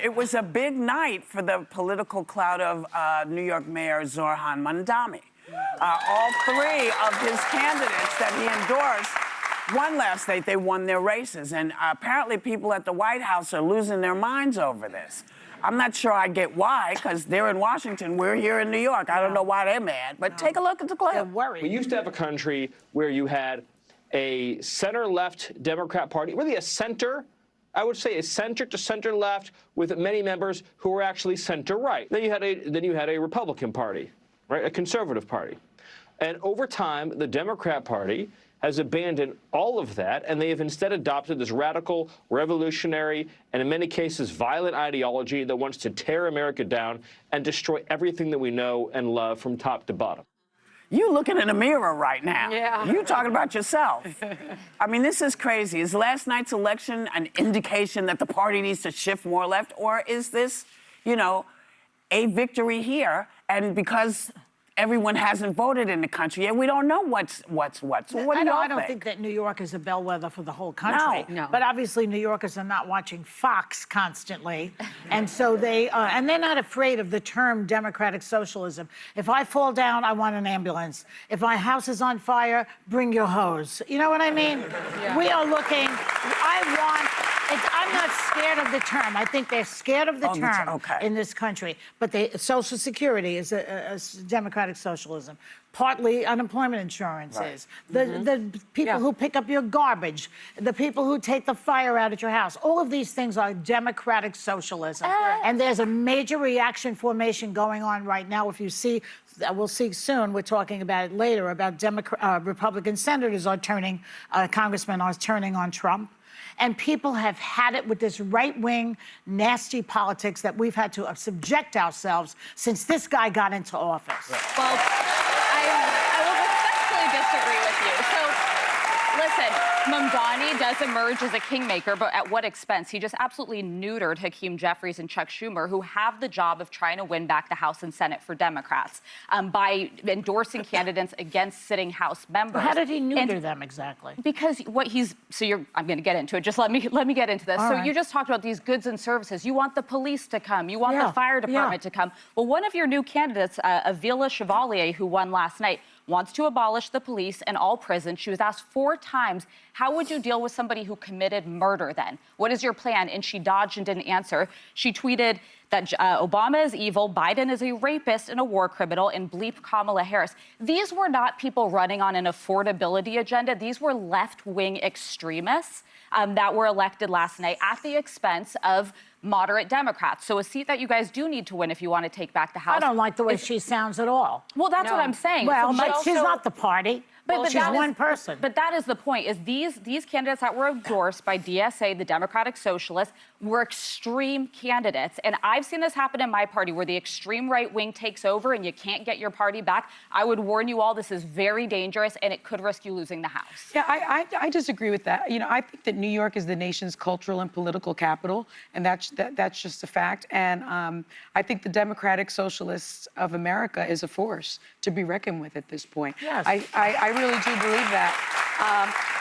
It was a big night for the political clout of New York Mayor Zohran Mamdani. All three of his candidates that he endorsed won last night. They won their races. And apparently people at the White House are losing their minds over this. I'm not sure I get why, because they're in Washington. We're here in New York. I don't know why they're mad, but take a look at the clip. They're worried. We used to have a country where you had a center-left Democrat Party, really a center, I would say a center to center-left with many members who were actually center-right. Then you had a Republican Party, right, a conservative party. And over time, the Democrat Party has abandoned all of that, and they have instead adopted this radical, revolutionary, and in many cases violent ideology that wants to tear America down and destroy everything that we know and love from top to bottom. You looking in a mirror right now. Yeah. You talking about yourself. I mean, this is crazy. Is last night's election an indication that the party needs to shift more left, or is this, you know, a victory here? And because everyone hasn't voted in the country yet, we don't know what's what. So what do you I don't think that New York is a bellwether for the whole country. No. But obviously New Yorkers are not watching Fox constantly. And so they're not afraid of the term democratic socialism. If I fall down, I want an ambulance. If my house is on fire, bring your hose. You know what I mean? Yeah. We are looking, I'm not scared of the term. I think they're scared of the term in this country. But Social Security is a democratic socialism. Partly unemployment insurance is. The people who pick up your garbage, the people who take the fire out at your house, all of these things are democratic socialism. And there's a major reaction formation going on right now. If you see, we'll see soon, we're talking about it later, about Republican senators are turning, congressmen are turning on Trump. And people have had it with this right-wing, nasty politics that we've had to subject ourselves since this guy got into office. Well, I will respectfully disagree with you. So, listen, Mamdani does emerge as a kingmaker, but at what expense? He just absolutely neutered Hakeem Jeffries and Chuck Schumer, who have the job of trying to win back the House and Senate for Democrats by endorsing candidates against sitting House members. How did he neuter them exactly? Because I'm going to get into it. Just let me get into this. You just talked about these goods and services. You want the police to come. You want the fire department to come. Well, one of your new candidates, Avila Chevalier, who won last night, wants to abolish the police and all prisons. She was asked 4 times, how would you deal with somebody who committed murder then? What is your plan? And she dodged and didn't answer. She tweeted that Obama is evil, Biden is a rapist and a war criminal, and bleep Kamala Harris. These were not people running on an affordability agenda. These were left-wing extremists that were elected last night at the expense of moderate Democrats. So a seat that you guys do need to win if you want to take back the House. I don't like the way she sounds at all. Well, that's what I'm saying. Well, but she's not the party. But she's one person. But that is the point, is these candidates that were endorsed by DSA, the Democratic Socialists, were extreme candidates. And I've seen this happen in my party, where the extreme right wing takes over and you can't get your party back. I would warn you all, this is very dangerous, and it could risk you losing the House. Yeah, I disagree with that. You know, I think that New York is the nation's cultural and political capital, and that's just a fact. And I think the Democratic Socialists of America is a force to be reckoned with at this point. Yes. I really do believe that.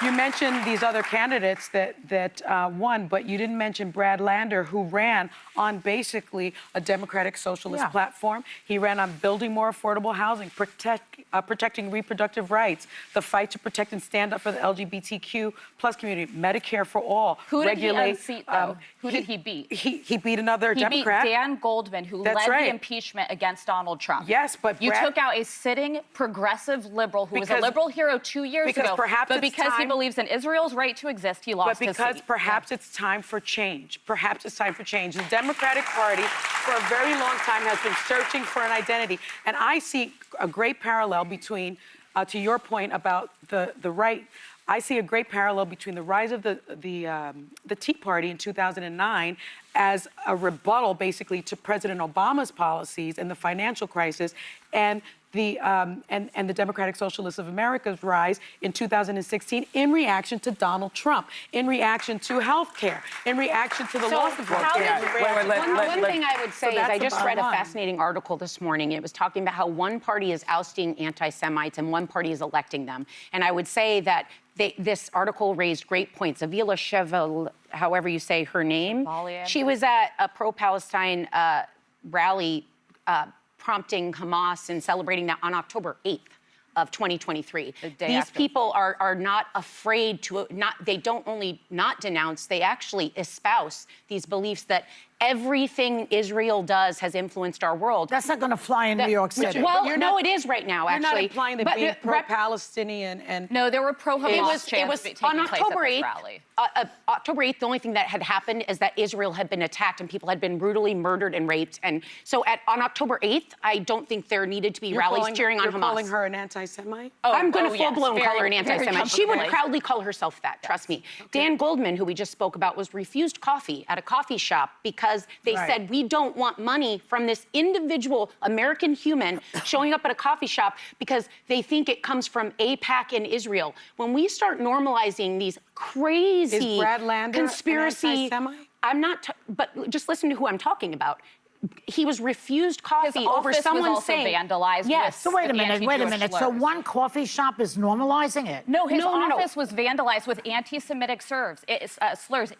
You mentioned these other candidates that won, but you didn't mention Brad Lander, who ran on basically a Democratic Socialist platform. He ran on building more affordable housing, protecting reproductive rights, the fight to protect and stand up for the LGBTQ plus community, Medicare for all. Who did he unseat, though? Who did he beat? He beat another Democrat. He beat Dan Goldman, who led the impeachment against Donald Trump. Yes, but you took out a sitting progressive liberal who was a liberal hero 2 years ago. But because he believes in Israel's right to exist, he lost his seat. But because perhaps it's time for change. Perhaps it's time for change. The Democratic Party, for a very long time, has been searching for an identity. And I see a great parallel between, to your point about the right, I see a great parallel between the rise of the Tea Party in 2009 as a rebuttal, basically, to President Obama's policies and the financial crisis, and and the Democratic Socialists of America's rise in 2016 in reaction to Donald Trump, in reaction to health care, in reaction to the loss of health care. One thing I would say is I just read a line. fascinating article this morning. It was talking about how one party is ousting anti-Semites and one party is electing them. And I would say that this article raised great points. Avila Cheval, however you say her name, Chevalier. she was at a pro-Palestine rally prompting Hamas and celebrating that on October 8th. Of 2023. These people are not afraid to, they don't only not denounce, they actually espouse these beliefs that everything Israel does has influenced our world. That's not going to fly in New York City. Well, no, it is right now, You're actually. not implying that being pro-Palestinian and... No, there were pro-Hamas It was taking on place October at this 8th. rally. October 8th, the only thing that had happened is that Israel had been attacked and people had been brutally murdered and raped. And so on October 8th, I don't think there needed to be rallies cheering on Hamas. You're calling her an anti-Semite? I'm going to yes, full-blown call her an very anti-Semite. She would comfortably. proudly call herself that, trust me. Dan Goldman, who we just spoke about, was refused coffee at a coffee shop because they said, we don't want money from this individual American human showing up at a coffee shop because they think it comes from AIPAC in Israel. When we start normalizing these crazy Is Brad Lander conspiracy... an anti-Semite? I'm not, but just listen to who I'm talking about. He was refused coffee His over office someone was also saying... vandalized Yes. So wait a minute. anti-Jewish So slurs. one coffee shop is normalizing it? No, his No. office was vandalized with anti-Semitic slurs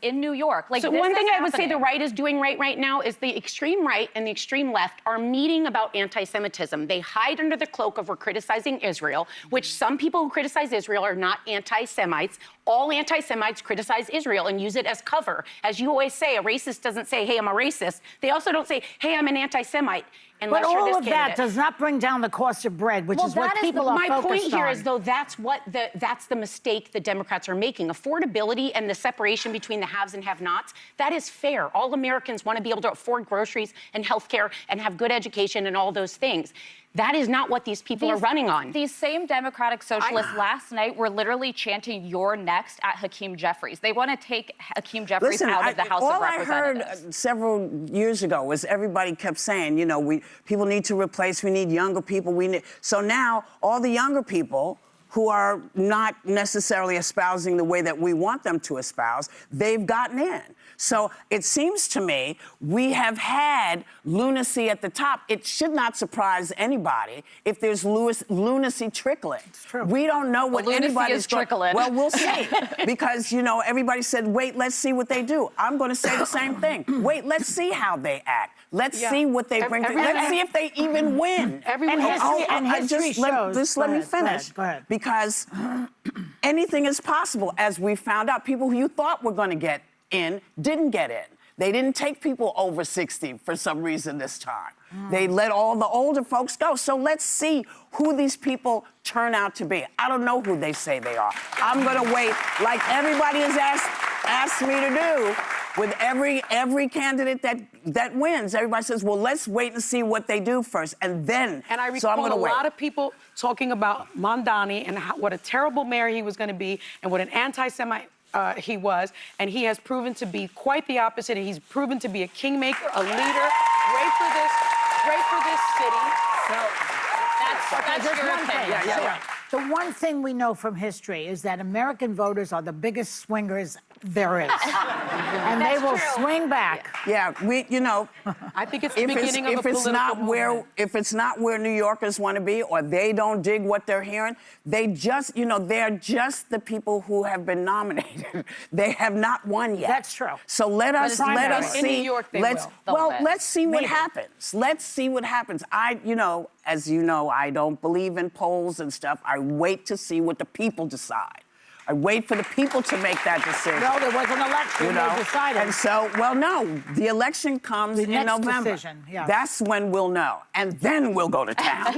in New York. Like, So this one thing is I would say the happening. right is doing right now is the extreme right and the extreme left are meeting about anti-Semitism. They hide under the cloak of we're criticizing Israel, which some people who criticize Israel are not anti-Semites. All anti-Semites criticize Israel and use it as cover. As you always say, a racist doesn't say, hey, I'm a racist. They also don't say, hey, I'm an anti-Semite. But all of that does not bring down the cost of bread, which Well, is what that is people are my focused point here on. is, though, that's the mistake the Democrats are making. Affordability and the separation between the haves and have-nots, that is fair. All Americans want to be able to afford groceries and health care and have good education and all those things. That is not what these people are running on. These same Democratic Socialists last night were literally chanting, "You're next" at Hakeem Jeffries. They want to take Hakeem Jeffries out of the House of Representatives. All I heard several years ago was everybody kept saying, you know, people need to replace, we need younger people, so now all the younger people who are not necessarily espousing the way that we want them to espouse, they've gotten in. So it seems to me we have had lunacy at the top. It should not surprise anybody if there's lunacy trickling. It's true. We don't know what lunacy anybody's is trickling. Well, we'll see. Because, you know, everybody said, wait, let's see what they do. I'm going to say the same thing. Wait, let's see how they act. Let's see what they bring. Let's see if they even win. History shows. Just let me finish. Go ahead. Because anything is possible, as we found out. People who you thought were going to get in didn't get in. They didn't take people over 60 for some reason this time. They let all the older folks go. So let's see who these people turn out to be. I don't know who they say they are. I'm going to wait, like everybody has asked me to do with every candidate that wins. Everybody says, well, let's wait and see what they do first, and then. And I so I'm recall gonna a wait. lot of people talking about Mamdani and what a terrible mayor he was going to be and what an anti-Semite he was, and he has proven to be quite the opposite. He's proven to be a kingmaker, a leader. Great for this city. That's your opinion. The one thing we know from history is that American voters are the biggest swingers there is. And they will swing back. Yeah, you know, I think it's the beginning of a political movement. If it's not where New Yorkers want to be, or they don't dig what they're hearing, they just, you know, they're just the people who have been nominated. They have not won yet. That's true. So let us see. In New York, they will. Well, win. let's see what Maybe. happens. Let's see what happens. As you know, I don't believe in polls and stuff. I wait to see what the people decide. I wait for the people to make that decision. No, there was an election. You know? They decided. And so, well, no, the election comes in next November. decision, yeah. That's when we'll know. And then we'll go to town.